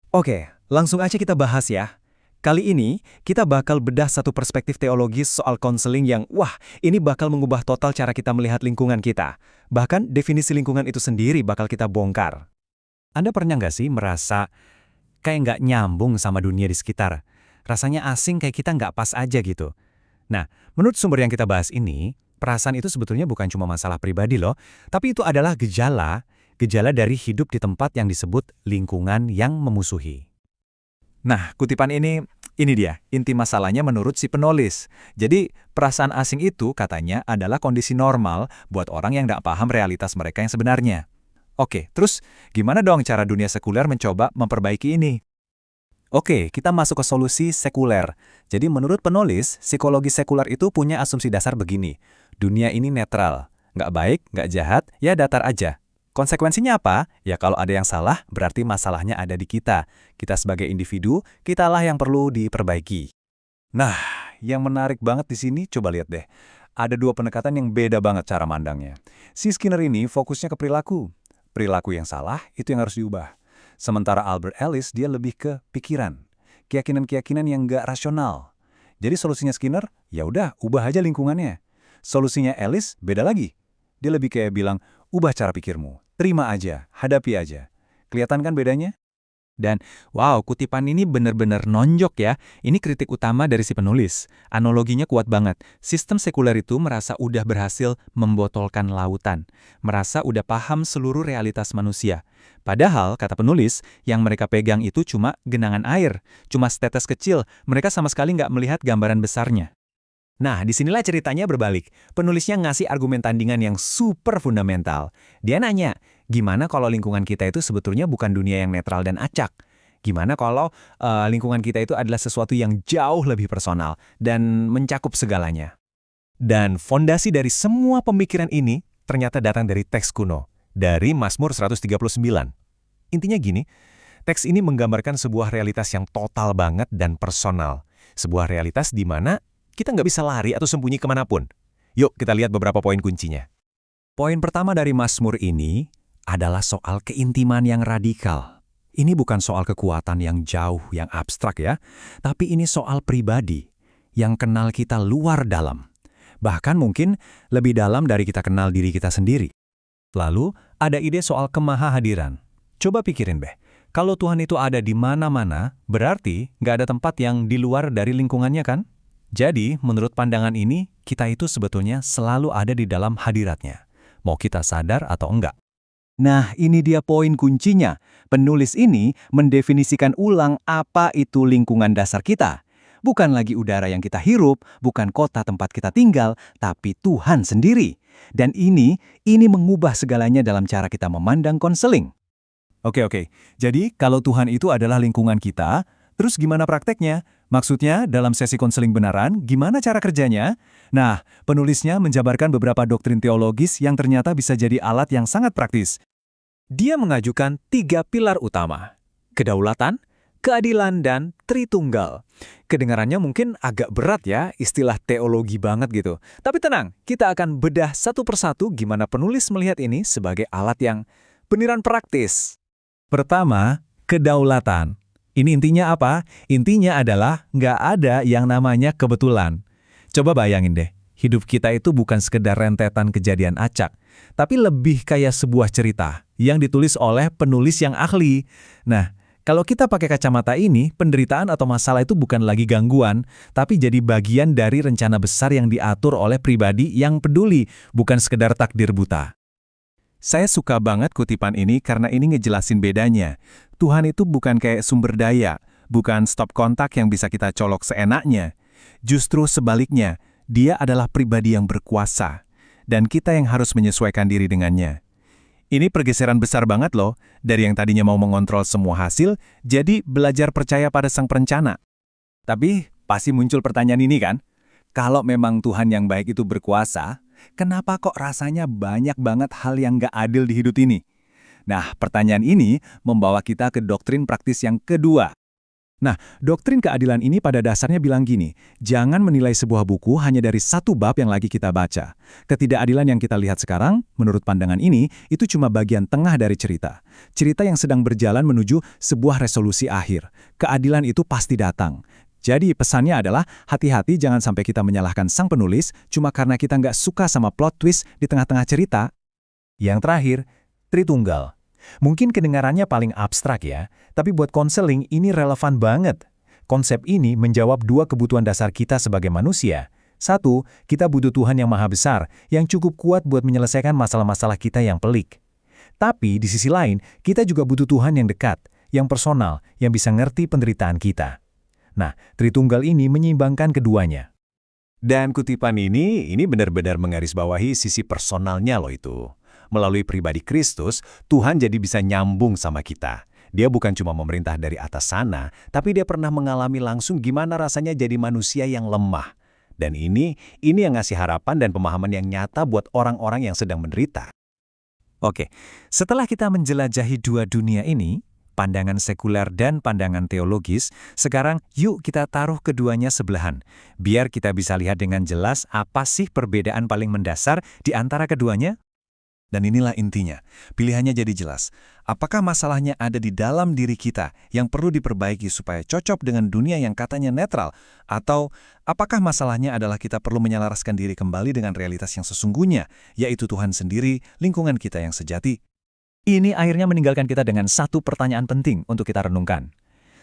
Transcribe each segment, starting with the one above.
Oke, langsung aja kita bahas ya. Kali ini, kita bakal bedah satu perspektif teologis soal konseling yang, wah, ini bakal mengubah total cara kita melihat lingkungan kita. Bahkan, definisi lingkungan itu sendiri bakal kita bongkar. Anda pernah nggak sih merasa kayak nggak nyambung sama dunia di sekitar? Rasanya asing kayak kita nggak pas aja gitu. Nah, menurut sumber yang kita bahas ini, perasaan itu sebetulnya bukan cuma masalah pribadi loh, tapi itu adalah gejala dari hidup di tempat yang disebut lingkungan yang memusuhi. Nah, kutipan ini dia, inti masalahnya menurut si penulis. Jadi, perasaan asing itu katanya adalah kondisi normal buat orang yang tidak paham realitas mereka yang sebenarnya. Oke, terus gimana dong cara dunia sekuler mencoba memperbaiki ini? Oke, kita masuk ke solusi sekuler. Jadi menurut penulis, psikologi sekuler itu punya asumsi dasar begini. Dunia ini netral. Nggak baik, nggak jahat, ya datar aja. Konsekuensinya apa? Ya kalau ada yang salah, berarti masalahnya ada di kita. Kita sebagai individu, kitalah yang perlu diperbaiki. Nah, yang menarik banget di sini, coba lihat deh. Ada dua pendekatan yang beda banget cara mandangnya. Si Skinner ini fokusnya ke perilaku. Perilaku yang salah, itu yang harus diubah. Sementara Albert Ellis, dia lebih ke pikiran. Keyakinan-keyakinan yang nggak rasional. Jadi solusinya Skinner, ya udah, ubah aja lingkungannya. Solusinya Ellis, beda lagi. Dia lebih kayak bilang, ubah cara pikirmu. Terima aja, hadapi aja. Kelihatan kan bedanya? Dan, wow, kutipan ini benar-benar nonjok ya. Ini kritik utama dari si penulis. Analoginya kuat banget. Sistem sekuler itu merasa udah berhasil membotolkan lautan. Merasa udah paham seluruh realitas manusia. Padahal, kata penulis, yang mereka pegang itu cuma genangan air. Cuma setetes kecil. Mereka sama sekali nggak melihat gambaran besarnya. Nah, disinilah ceritanya berbalik. Penulisnya ngasih argumen tandingan yang super fundamental. Dia nanya, gimana kalau lingkungan kita itu sebetulnya bukan dunia yang netral dan acak? Gimana kalau lingkungan kita itu adalah sesuatu yang jauh lebih personal dan mencakup segalanya? Dan fondasi dari semua pemikiran ini ternyata datang dari teks kuno, dari Mazmur 139. Intinya gini, teks ini menggambarkan sebuah realitas yang total banget dan personal. Sebuah realitas di mana kita nggak bisa lari atau sembunyi kemanapun. Yuk kita lihat beberapa poin kuncinya. Poin pertama dari Mazmur ini adalah soal keintiman yang radikal. Ini bukan soal kekuatan yang jauh, yang abstrak ya, tapi ini soal pribadi yang kenal kita luar dalam. Bahkan mungkin lebih dalam dari kita kenal diri kita sendiri. Lalu ada ide soal kemahahadiran. Coba pikirin kalau Tuhan itu ada di mana-mana, berarti nggak ada tempat yang di luar dari lingkungannya kan? Jadi, menurut pandangan ini, kita itu sebetulnya selalu ada di dalam hadiratnya. Mau kita sadar atau enggak. Nah, ini dia poin kuncinya. Penulis ini mendefinisikan ulang apa itu lingkungan dasar kita. Bukan lagi udara yang kita hirup, bukan kota tempat kita tinggal, tapi Tuhan sendiri. Dan ini mengubah segalanya dalam cara kita memandang konseling. Oke. Jadi, kalau Tuhan itu adalah lingkungan kita, terus gimana prakteknya? Maksudnya, dalam sesi konseling benaran, gimana cara kerjanya? Nah, penulisnya menjabarkan beberapa doktrin teologis yang ternyata bisa jadi alat yang sangat praktis. Dia mengajukan 3 pilar utama: kedaulatan, keadilan, dan Tritunggal. Kedengarannya mungkin agak berat ya, istilah teologi banget gitu. Tapi tenang, kita akan bedah satu persatu gimana penulis melihat ini sebagai alat yang beneran praktis. Pertama, kedaulatan. Ini intinya apa? Intinya adalah nggak ada yang namanya kebetulan. Coba bayangin deh, hidup kita itu bukan sekedar rentetan kejadian acak, tapi lebih kayak sebuah cerita yang ditulis oleh penulis yang ahli. Nah, kalau kita pakai kacamata ini, penderitaan atau masalah itu bukan lagi gangguan, tapi jadi bagian dari rencana besar yang diatur oleh pribadi yang peduli, bukan sekedar takdir buta. Saya suka banget kutipan ini karena ini ngejelasin bedanya. Tuhan itu bukan kayak sumber daya, bukan stop kontak yang bisa kita colok seenaknya. Justru sebaliknya, dia adalah pribadi yang berkuasa, dan kita yang harus menyesuaikan diri dengannya. Ini pergeseran besar banget loh, dari yang tadinya mau mengontrol semua hasil, jadi belajar percaya pada sang perencana. Tapi pasti muncul pertanyaan ini kan? Kalau memang Tuhan yang baik itu berkuasa, kenapa kok rasanya banyak banget hal yang nggak adil di hidup ini? Nah, pertanyaan ini membawa kita ke doktrin praktis yang kedua. Nah, doktrin keadilan ini pada dasarnya bilang gini, jangan menilai sebuah buku hanya dari satu bab yang lagi kita baca. Ketidakadilan yang kita lihat sekarang, menurut pandangan ini, itu cuma bagian tengah dari cerita. Cerita yang sedang berjalan menuju sebuah resolusi akhir. Keadilan itu pasti datang. Jadi pesannya adalah, hati-hati jangan sampai kita menyalahkan sang penulis cuma karena kita nggak suka sama plot twist di tengah-tengah cerita. Yang terakhir, Tritunggal. Mungkin kedengarannya paling abstrak ya, tapi buat konseling ini relevan banget. Konsep ini menjawab dua kebutuhan dasar kita sebagai manusia. Satu, kita butuh Tuhan yang maha besar, yang cukup kuat buat menyelesaikan masalah-masalah kita yang pelik. Tapi di sisi lain, kita juga butuh Tuhan yang dekat, yang personal, yang bisa ngerti penderitaan kita. Nah, Tritunggal ini menyeimbangkan keduanya. Dan kutipan ini benar-benar menggarisbawahi sisi personalnya loh itu. Melalui pribadi Kristus, Tuhan jadi bisa nyambung sama kita. Dia bukan cuma memerintah dari atas sana, tapi dia pernah mengalami langsung gimana rasanya jadi manusia yang lemah. Dan ini yang ngasih harapan dan pemahaman yang nyata buat orang-orang yang sedang menderita. Oke, setelah kita menjelajahi dua dunia ini, pandangan sekuler dan pandangan teologis, sekarang yuk kita taruh keduanya sebelahan. Biar kita bisa lihat dengan jelas apa sih perbedaan paling mendasar di antara keduanya. Dan inilah intinya, pilihannya jadi jelas. Apakah masalahnya ada di dalam diri kita yang perlu diperbaiki supaya cocok dengan dunia yang katanya netral? Atau apakah masalahnya adalah kita perlu menyelaraskan diri kembali dengan realitas yang sesungguhnya, yaitu Tuhan sendiri, lingkungan kita yang sejati? Ini akhirnya meninggalkan kita dengan satu pertanyaan penting untuk kita renungkan.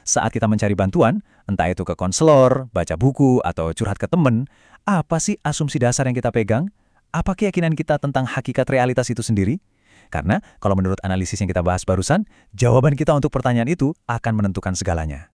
Saat kita mencari bantuan, entah itu ke konselor, baca buku, atau curhat ke teman, apa sih asumsi dasar yang kita pegang? Apa keyakinan kita tentang hakikat realitas itu sendiri? Karena kalau menurut analisis yang kita bahas barusan, jawaban kita untuk pertanyaan itu akan menentukan segalanya.